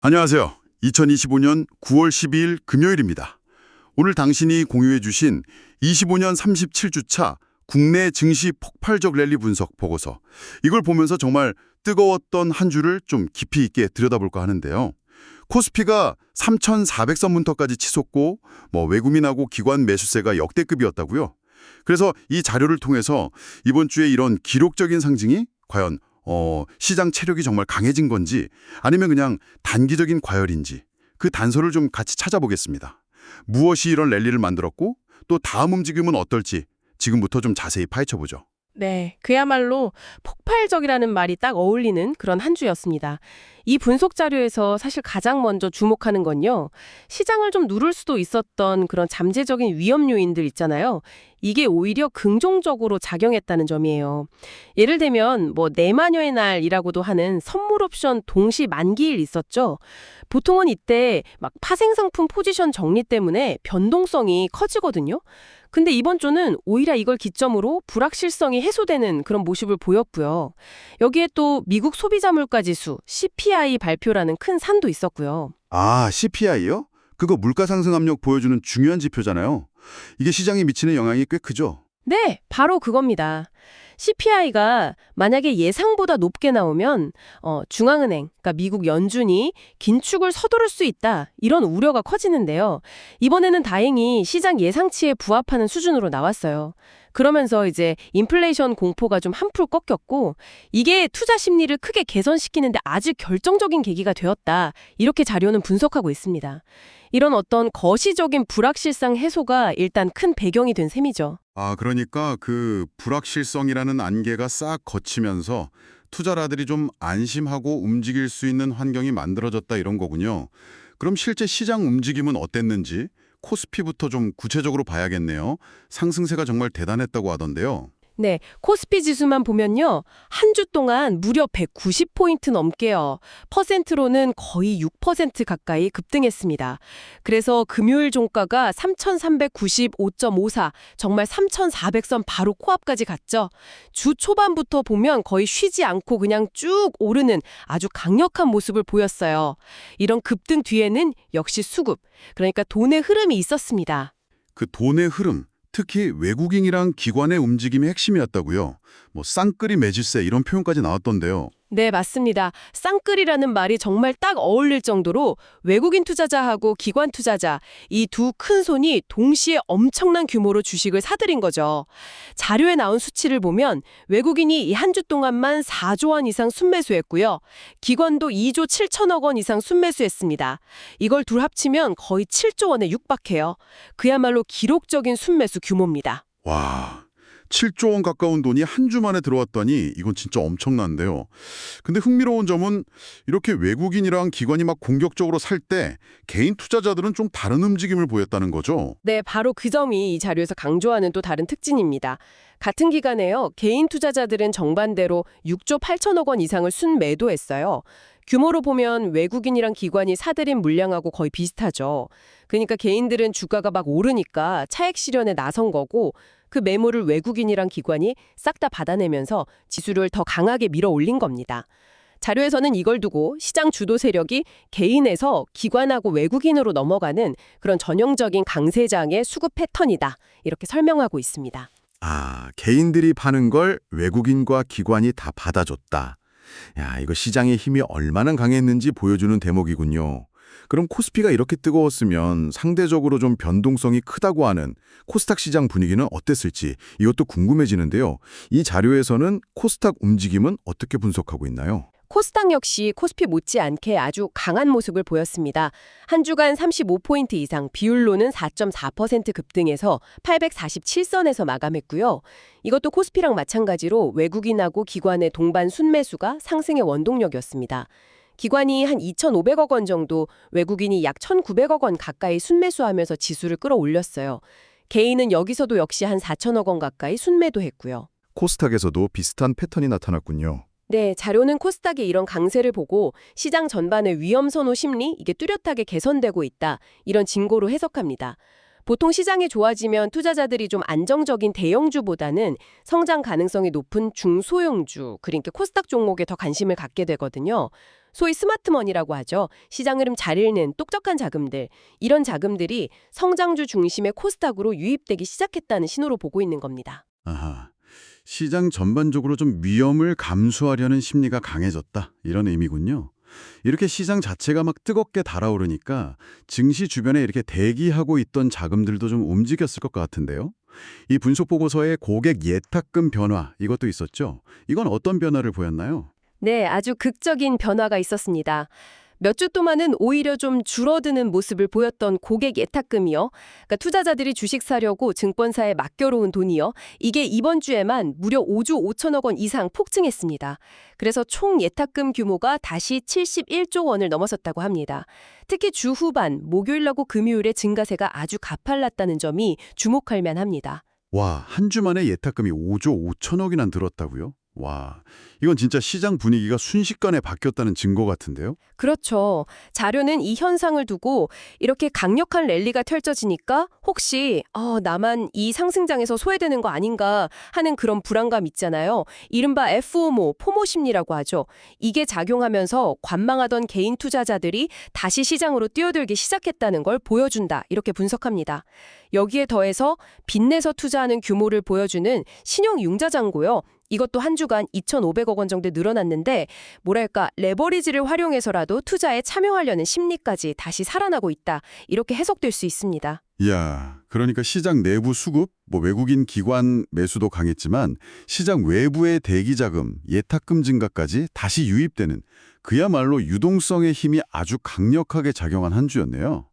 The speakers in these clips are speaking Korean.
안녕하세요. 2025년 9월 12일 금요일입니다. 오늘 당신이 공유해 주신 25년 37주차 국내 증시 폭발적 랠리 분석 보고서. 이걸 보면서 정말 뜨거웠던 한 주를 좀 깊이 있게 들여다볼까 하는데요. 코스피가 3,400선 문턱까지 치솟고 외국인하고 기관 매수세가 역대급이었다고요. 그래서 이 자료를 통해서 이번 주에 이런 기록적인 상징이 과연 시장 체력이 정말 강해진 건지 아니면 그냥 단기적인 과열인지 그 단서를 좀 같이 찾아보겠습니다. 무엇이 이런 랠리를 만들었고 또 다음 움직임은 어떨지 지금부터 좀 자세히 파헤쳐보죠. 네, 그야말로 폭발적이라는 말이 딱 어울리는 그런 한 주였습니다. 이 분석 자료에서 사실 가장 먼저 주목하는 건요. 시장을 좀 누를 수도 있었던 그런 잠재적인 위험 요인들 있잖아요. 이게 오히려 긍정적으로 작용했다는 점이에요. 예를 들면 내마녀의 날이라고도 하는 선물 옵션 동시 만기일 있었죠. 보통은 이때 파생상품 포지션 정리 때문에 변동성이 커지거든요. 근데 이번 주는 오히려 이걸 기점으로 불확실성이 해소되는 그런 모습을 보였고요. 여기에 또 미국 소비자 물가 지수 CPI 발표라는 큰 산도 있었고요. 아, CPI요? 그거 물가 상승 압력 보여주는 중요한 지표잖아요. 이게 시장에 미치는 영향이 꽤 크죠? 네, 바로 그겁니다. CPI가 만약에 예상보다 높게 나오면 중앙은행, 그러니까 미국 연준이 긴축을 서두를 수 있다, 이런 우려가 커지는데요. 이번에는 다행히 시장 예상치에 부합하는 수준으로 나왔어요. 그러면서 이제 인플레이션 공포가 좀 한풀 꺾였고 이게 투자 심리를 크게 개선시키는데 아주 결정적인 계기가 되었다, 이렇게 자료는 분석하고 있습니다. 이런 어떤 거시적인 불확실성 해소가 일단 큰 배경이 된 셈이죠. 아, 그러니까 그 불확실성이라는 안개가 싹 걷히면서 투자자들이 좀 안심하고 움직일 수 있는 환경이 만들어졌다 이런 거군요. 그럼 실제 시장 움직임은 어땠는지 코스피부터 좀 구체적으로 봐야겠네요. 상승세가 정말 대단했다고 하던데요. 네, 코스피 지수만 보면요. 한 주 동안 무려 190포인트 넘게요. 퍼센트로는 거의 6% 가까이 급등했습니다. 그래서 금요일 종가가 3,395.54, 정말 3,400선 바로 코앞까지 갔죠. 주 초반부터 보면 거의 쉬지 않고 그냥 쭉 오르는 아주 강력한 모습을 보였어요. 이런 급등 뒤에는 역시 수급, 그러니까 돈의 흐름이 있었습니다. 그 돈의 흐름, 특히 외국인이랑 기관의 움직임이 핵심이었다고요. 쌍끌이 매질세 이런 표현까지 나왔던데요. 네, 맞습니다. 쌍끌이라는 말이 정말 딱 어울릴 정도로 외국인 투자자하고 기관 투자자, 이 두 큰 손이 동시에 엄청난 규모로 주식을 사들인 거죠. 자료에 나온 수치를 보면 외국인이 이 한 주 동안만 4조 원 이상 순매수했고요. 기관도 2조 7천억 원 이상 순매수했습니다. 이걸 둘 합치면 거의 7조 원에 육박해요. 그야말로 기록적인 순매수 규모입니다. 와, 7조 원 가까운 돈이 한 주 만에 들어왔다니 이건 진짜 엄청난데요. 근데 흥미로운 점은 이렇게 외국인이랑 기관이 막 공격적으로 살 때 개인 투자자들은 좀 다른 움직임을 보였다는 거죠. 네, 바로 그 점이 이 자료에서 강조하는 또 다른 특징입니다. 같은 기간에요, 개인 투자자들은 정반대로 6조 8천억 원 이상을 순매도했어요. 규모로 보면 외국인이랑 기관이 사들인 물량하고 거의 비슷하죠. 그러니까 개인들은 주가가 막 오르니까 차익 실현에 나선 거고 그 매물을 외국인이랑 기관이 싹 다 받아내면서 지수를 더 강하게 밀어 올린 겁니다. 자료에서는 이걸 두고 시장 주도 세력이 개인에서 기관하고 외국인으로 넘어가는 그런 전형적인 강세장의 수급 패턴이다, 이렇게 설명하고 있습니다. 아, 개인들이 파는 걸 외국인과 기관이 다 받아줬다. 야, 이거 시장의 힘이 얼마나 강했는지 보여주는 대목이군요. 그럼 코스피가 이렇게 뜨거웠으면 상대적으로 좀 변동성이 크다고 하는 코스닥 시장 분위기는 어땠을지 이것도 궁금해지는데요. 이 자료에서는 코스닥 움직임은 어떻게 분석하고 있나요? 코스닥 역시 코스피 못지않게 아주 강한 모습을 보였습니다. 한 주간 35포인트 이상, 비율로는 4.4% 급등해서 847선에서 마감했고요. 이것도 코스피랑 마찬가지로 외국인하고 기관의 동반 순매수가 상승의 원동력이었습니다. 기관이 한 2,500억 원 정도, 외국인이 약 1,900억 원 가까이 순매수하면서 지수를 끌어올렸어요. 개인은 여기서도 역시 한 4천억 원 가까이 순매도했고요. 코스닥에서도 비슷한 패턴이 나타났군요. 네, 자료는 코스닥의 이런 강세를 보고 시장 전반의 위험 선호 심리, 이게 뚜렷하게 개선되고 있다, 이런 징조로 해석합니다. 보통 시장이 좋아지면 투자자들이 좀 안정적인 대형주보다는 성장 가능성이 높은 중소형주, 그러니까 코스닥 종목에 더 관심을 갖게 되거든요. 소위 스마트머니라고 하죠. 시장 흐름 잘 읽는 똑똑한 자금들. 이런 자금들이 성장주 중심의 코스닥으로 유입되기 시작했다는 신호로 보고 있는 겁니다. 아하, 시장 전반적으로 좀 위험을 감수하려는 심리가 강해졌다. 이런 의미군요. 이렇게 시장 자체가 막 뜨겁게 달아오르니까 증시 주변에 이렇게 대기하고 있던 자금들도 좀 움직였을 것 같은데요. 이 분석 보고서에 고객 예탁금 변화 이것도 있었죠. 이건 어떤 변화를 보였나요? 네, 아주 극적인 변화가 있었습니다. 몇 주 동안은 오히려 좀 줄어드는 모습을 보였던 고객 예탁금이요. 그러니까 투자자들이 주식 사려고 증권사에 맡겨놓은 돈이요. 이게 이번 주에만 무려 5조 5천억 원 이상 폭증했습니다. 그래서 총 예탁금 규모가 다시 71조 원을 넘어섰다고 합니다. 특히 주 후반, 목요일하고 금요일에 증가세가 아주 가팔랐다는 점이 주목할 만합니다. 와, 한 주 만에 예탁금이 5조 5천억이나 늘었다고요? 와, 이건 진짜 시장 분위기가 순식간에 바뀌었다는 증거 같은데요? 그렇죠. 자료는 이 현상을 두고 이렇게 강력한 랠리가 펼쳐지니까 혹시 나만 이 상승장에서 소외되는 거 아닌가 하는 그런 불안감 있잖아요. 이른바 FOMO, 포모 심리라고 하죠. 이게 작용하면서 관망하던 개인 투자자들이 다시 시장으로 뛰어들기 시작했다는 걸 보여준다. 이렇게 분석합니다. 여기에 더해서 빚내서 투자하는 규모를 보여주는 신용융자잔고요. 이것도 한 주간 2,500억 원 정도 늘어났는데 뭐랄까 레버리지를 활용해서라도 투자에 참여하려는 심리까지 다시 살아나고 있다. 이렇게 해석될 수 있습니다. 이야, 그러니까 시장 내부 수급, 외국인 기관 매수도 강했지만 시장 외부의 대기자금, 예탁금 증가까지 다시 유입되는 그야말로 유동성의 힘이 아주 강력하게 작용한 한 주였네요.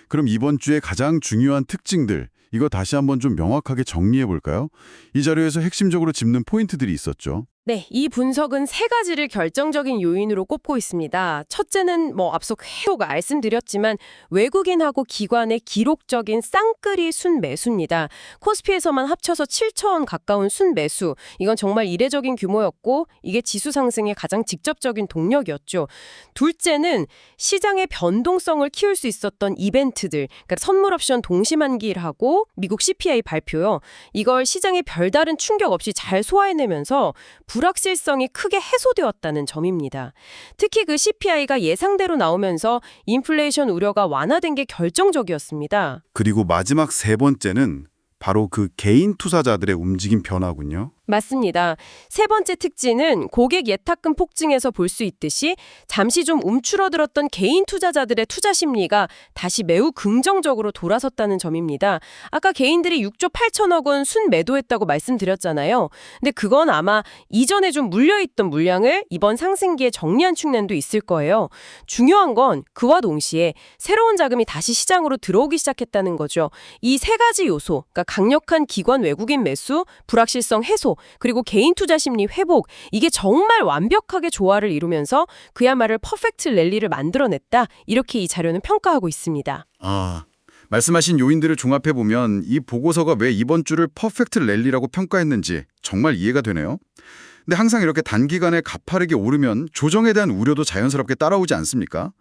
그럼 이번 주에 가장 중요한 특징들, 이거 다시 한번 좀 명확하게 정리해 볼까요? 이 자료에서 핵심적으로 짚는 포인트들이 있었죠. 네, 이 분석은 세 가지를 결정적인 요인으로 꼽고 있습니다. 첫째는 앞서 계속 말씀드렸지만 외국인하고 기관의 기록적인 쌍끌이 순매수입니다. 코스피에서만 합쳐서 7조 원 가까운 순매수. 이건 정말 이례적인 규모였고 이게 지수 상승의 가장 직접적인 동력이었죠. 둘째는 시장의 변동성을 키울 수 있었던 이벤트들. 그러니까 선물 옵션 동시만기일하고 미국 CPI 발표요. 이걸 시장에 별다른 충격 없이 잘 소화해내면서 불확실성이 크게 해소되었다는 점입니다. 특히 그 CPI가 예상대로 나오면서 인플레이션 우려가 완화된 게 결정적이었습니다. 그리고 마지막 세 번째는 바로 그 개인 투자자들의 움직임 변화군요. 맞습니다. 세 번째 특징은 고객 예탁금 폭증에서 볼 수 있듯이 잠시 좀 움츠러들었던 개인 투자자들의 투자 심리가 다시 매우 긍정적으로 돌아섰다는 점입니다. 아까 개인들이 6조 8천억 원 순매도했다고 말씀드렸잖아요. 근데 그건 아마 이전에 좀 물려있던 물량을 이번 상승기에 정리한 측면도 있을 거예요. 중요한 건 그와 동시에 새로운 자금이 다시 시장으로 들어오기 시작했다는 거죠. 이 세 가지 요소, 그러니까 강력한 기관 외국인 매수, 불확실성 해소, 그리고 개인 투자 심리 회복, 이게 정말 완벽하게 조화를 이루면서 그야말로 퍼펙트 랠리를 만들어냈다. 이렇게 이 자료는 평가하고 있습니다. 말씀하신 요인들을 종합해보면 이 보고서가 왜 이번 주를 퍼펙트 랠리라고 평가했는지 정말 이해가 되네요. 근데 항상 이렇게 단기간에 가파르게 오르면 조정에 대한 우려도 자연스럽게 따라오지 않습니까?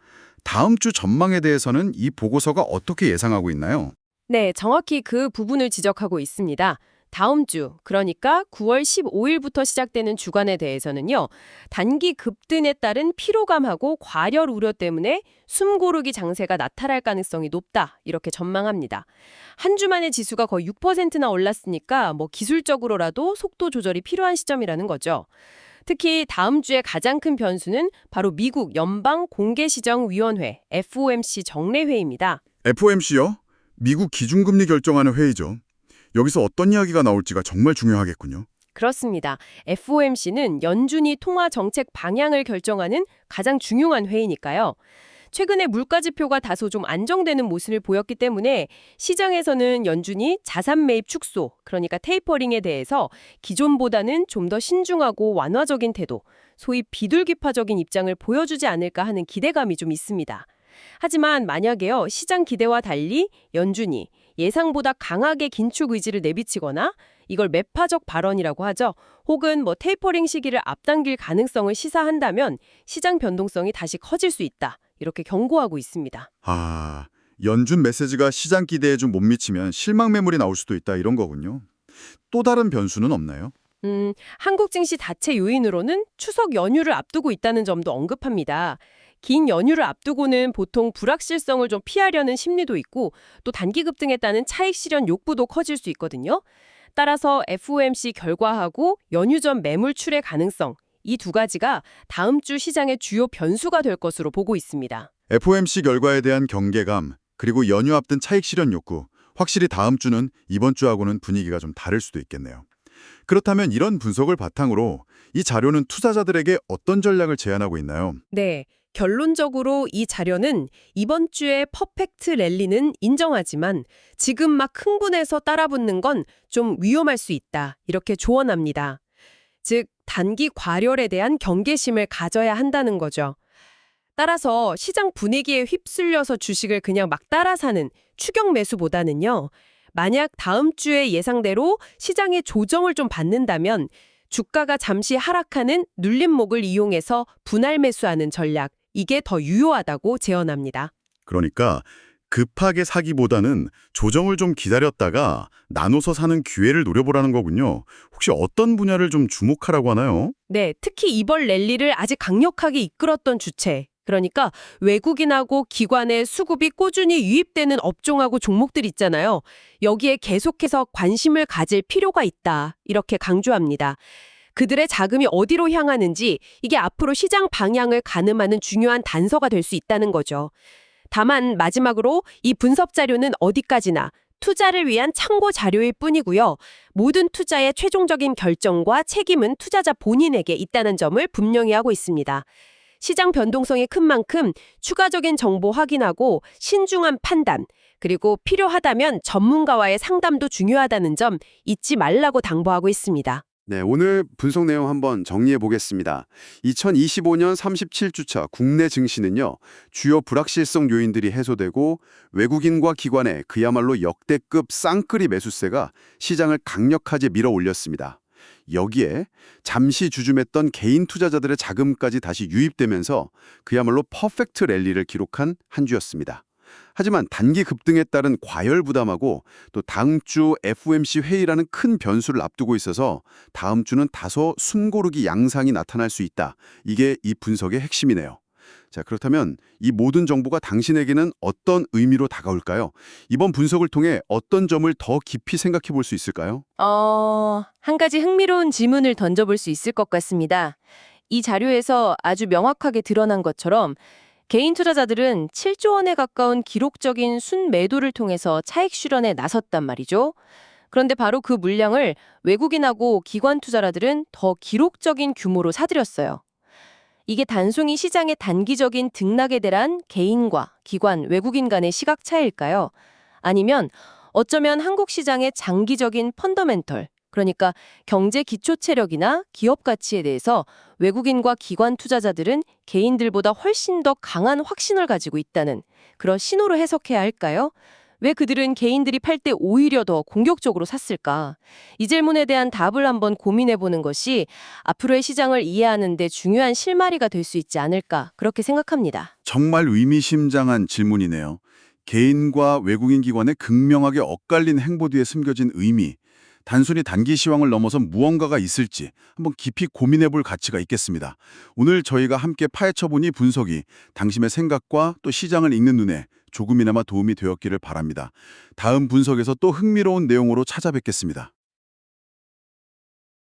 다음 주 전망에 대해서는 이 보고서가 어떻게 예상하고 있나요? 네, 정확히 그 부분을 지적하고 있습니다. 다음 주, 그러니까 9월 15일부터 시작되는 주간에 대해서는요. 단기 급등에 따른 피로감하고 과열 우려 때문에 숨고르기 장세가 나타날 가능성이 높다. 이렇게 전망합니다. 한 주 만에 지수가 거의 6%나 올랐으니까 기술적으로라도 속도 조절이 필요한 시점이라는 거죠. 특히 다음 주에 가장 큰 변수는 바로 미국 연방공개시장위원회 FOMC 정례회의입니다. FOMC요? 미국 기준금리 결정하는 회의죠. 여기서 어떤 이야기가 나올지가 정말 중요하겠군요. 그렇습니다. FOMC는 연준이 통화 정책 방향을 결정하는 가장 중요한 회의니까요. 최근에 물가 지표가 다소 좀 안정되는 모습을 보였기 때문에 시장에서는 연준이 자산 매입 축소, 그러니까 테이퍼링에 대해서 기존보다는 좀 더 신중하고 완화적인 태도, 소위 비둘기파적인 입장을 보여주지 않을까 하는 기대감이 좀 있습니다. 하지만 만약에요, 시장 기대와 달리 연준이 예상보다 강하게 긴축 의지를 내비치거나 이걸 매파적 발언이라고 하죠. 혹은 테이퍼링 시기를 앞당길 가능성을 시사한다면 시장 변동성이 다시 커질 수 있다. 이렇게 경고하고 있습니다. 연준 메시지가 시장 기대에 좀 못 미치면 실망 매물이 나올 수도 있다 이런 거군요. 또 다른 변수는 없나요? 한국 증시 자체 요인으로는 추석 연휴를 앞두고 있다는 점도 언급합니다. 긴 연휴를 앞두고는 보통 불확실성을 좀 피하려는 심리도 있고 또 단기 급등에 따른 차익 실현 욕구도 커질 수 있거든요. 따라서 FOMC 결과하고 연휴 전 매물 출의 가능성, 이 두 가지가 다음 주 시장의 주요 변수가 될 것으로 보고 있습니다. FOMC 결과에 대한 경계감, 그리고 연휴 앞둔 차익 실현 욕구, 확실히 다음 주는 이번 주하고는 분위기가 좀 다를 수도 있겠네요. 그렇다면 이런 분석을 바탕으로 이 자료는 투자자들에게 어떤 전략을 제안하고 있나요? 네, 결론적으로 이 자료는 이번 주의 퍼펙트 랠리는 인정하지만 지금 막 흥분해서 따라붙는 건 좀 위험할 수 있다, 이렇게 조언합니다. 즉, 단기 과열에 대한 경계심을 가져야 한다는 거죠. 따라서 시장 분위기에 휩쓸려서 주식을 그냥 막 따라 사는 추격 매수보다는요, 만약 다음 주에 예상대로 시장의 조정을 좀 받는다면 주가가 잠시 하락하는 눌림목을 이용해서 분할 매수하는 전략, 이게 더 유효하다고 제언합니다. 그러니까 급하게 사기보다는 조정을 좀 기다렸다가 나눠서 사는 기회를 노려보라는 거군요. 혹시 어떤 분야를 좀 주목하라고 하나요? 네, 특히 이번 랠리를 아직 강력하게 이끌었던 주체, 그러니까 외국인하고 기관의 수급이 꾸준히 유입되는 업종하고 종목들 있잖아요. 여기에 계속해서 관심을 가질 필요가 있다, 이렇게 강조합니다. 그들의 자금이 어디로 향하는지 이게 앞으로 시장 방향을 가늠하는 중요한 단서가 될 수 있다는 거죠. 다만 마지막으로 이 분석 자료는 어디까지나 투자를 위한 참고 자료일 뿐이고요. 모든 투자의 최종적인 결정과 책임은 투자자 본인에게 있다는 점을 분명히 하고 있습니다. 시장 변동성이 큰 만큼 추가적인 정보 확인하고 신중한 판단, 그리고 필요하다면 전문가와의 상담도 중요하다는 점 잊지 말라고 당부하고 있습니다. 네, 오늘 분석 내용 한번 정리해 보겠습니다. 2025년 37주차 국내 증시는요, 주요 불확실성 요인들이 해소되고 외국인과 기관의 그야말로 역대급 쌍끌이 매수세가 시장을 강력하게 밀어 올렸습니다. 여기에 잠시 주춤했던 개인 투자자들의 자금까지 다시 유입되면서 그야말로 퍼펙트 랠리를 기록한 한 주였습니다. 하지만 단기 급등에 따른 과열 부담하고 또 다음 주 FOMC 회의라는 큰 변수를 앞두고 있어서 다음 주는 다소 숨고르기 양상이 나타날 수 있다. 이게 이 분석의 핵심이네요. 자, 그렇다면 이 모든 정보가 당신에게는 어떤 의미로 다가올까요? 이번 분석을 통해 어떤 점을 더 깊이 생각해 볼 수 있을까요? 한 가지 흥미로운 질문을 던져볼 수 있을 것 같습니다. 이 자료에서 아주 명확하게 드러난 것처럼 개인 투자자들은 7조 원에 가까운 기록적인 순매도를 통해서 차익 실현에 나섰단 말이죠. 그런데 바로 그 물량을 외국인하고 기관 투자자들은 더 기록적인 규모로 사들였어요. 이게 단순히 시장의 단기적인 등락에 대한 개인과 기관, 외국인 간의 시각 차이일까요? 아니면 어쩌면 한국 시장의 장기적인 펀더멘털, 그러니까 경제 기초 체력이나 기업 가치에 대해서 외국인과 기관 투자자들은 개인들보다 훨씬 더 강한 확신을 가지고 있다는 그런 신호로 해석해야 할까요? 왜 그들은 개인들이 팔 때 오히려 더 공격적으로 샀을까? 이 질문에 대한 답을 한번 고민해보는 것이 앞으로의 시장을 이해하는 데 중요한 실마리가 될 수 있지 않을까, 그렇게 생각합니다. 정말 의미심장한 질문이네요. 개인과 외국인 기관의 극명하게 엇갈린 행보 뒤에 숨겨진 의미, 단순히 단기 시황을 넘어선 무언가가 있을지 한번 깊이 고민해 볼 가치가 있겠습니다. 오늘 저희가 함께 파헤쳐보니 분석이 당신의 생각과 또 시장을 읽는 눈에 조금이나마 도움이 되었기를 바랍니다. 다음 분석에서 또 흥미로운 내용으로 찾아뵙겠습니다.